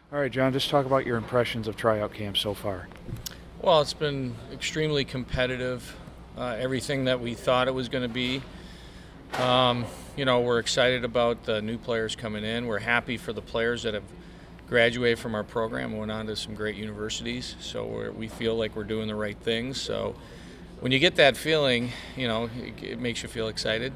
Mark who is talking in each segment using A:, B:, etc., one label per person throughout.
A: All right, John, just talk about your impressions of Tryout Camp so far.
B: Well, it's been extremely competitive. Everything that we thought it was going to be. We're excited about the new players coming in. We're happy for the players that have graduated from our program and went on to some great universities. So we feel like we're doing the right things. So when you get that feeling, it makes you feel excited.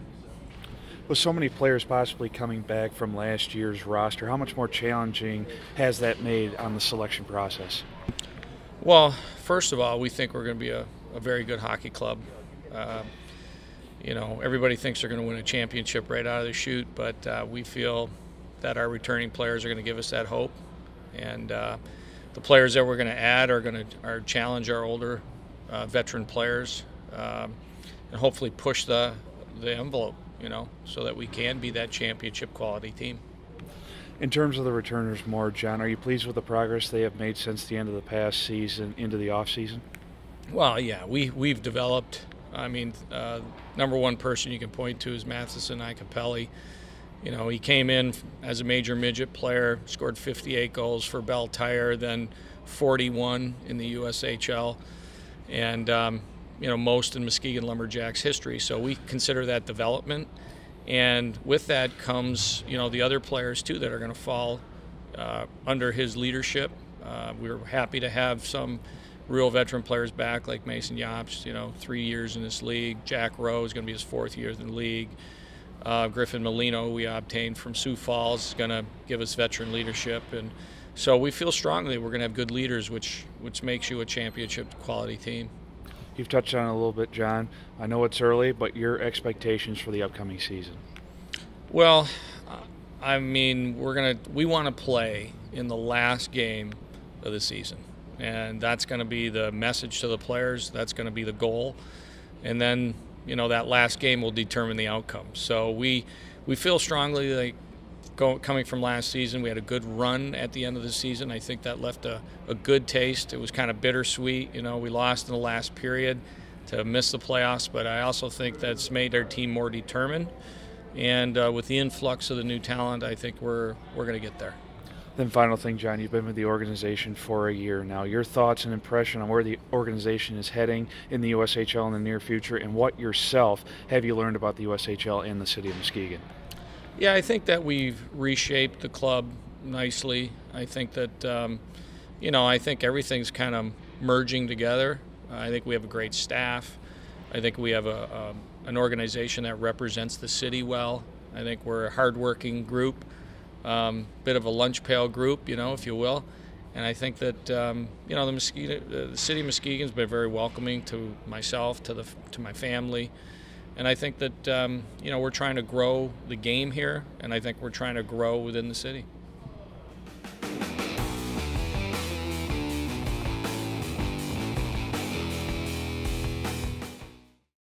A: With so many players possibly coming back from last year's roster, how much more challenging has that made on the selection process?
B: Well, first of all, we think we're going to be a very good hockey club. Everybody thinks they're going to win a championship right out of the chute, but we feel that our returning players are going to give us that hope. And the players that we're going to add are going to challenge our older veteran players and hopefully push the envelope, so that we can be that championship quality team.
A: In terms of the returners more, John, are you pleased with the progress they have made since the end of the past season into the off season?
B: Well, yeah, we've developed. Number one person you can point to is Matheson Icapelli. He came in as a major midget player, scored 58 goals for Bell Tire, then 41 in the USHL, and most in Muskegon Lumberjacks history. So we consider that development. And with that comes, the other players, too, that are going to fall under his leadership. We're happy to have some real veteran players back, like Mason Yops, 3 years in this league. Jack Rowe is going to be his 4th year in the league. Griffin Molino, we obtained from Sioux Falls, is going to give us veteran leadership. And so we feel strongly we're going to have good leaders, which makes you a championship quality team.
A: You've touched on it a little bit, John. I know it's early, but your expectations for the upcoming season?
B: Well, we want to play in the last game of the season, and that's going to be the message to the players. That's going to be the goal, and then that last game will determine the outcome. So we feel strongly like coming from last season, we had a good run at the end of the season. I think that left a good taste. It was kind of bittersweet. We lost in the last period to miss the playoffs, but I also think that's made our team more determined. And with the influx of the new talent, I think we're going to get there.
A: Then final thing, John, you've been with the organization for a year now. Your thoughts and impression on where the organization is heading in the USHL in the near future, and what yourself have you learned about the USHL and the city of Muskegon?
B: Yeah, I think that we've reshaped the club nicely. I think that, I think everything's kind of merging together. I think we have a great staff. I think we have an organization that represents the city well. I think we're a hardworking group, bit of a lunch pail group, if you will. And I think that, the city of Muskegon has been very welcoming to myself, to my family. And I think that, we're trying to grow the game here, and I think we're trying to grow within the city.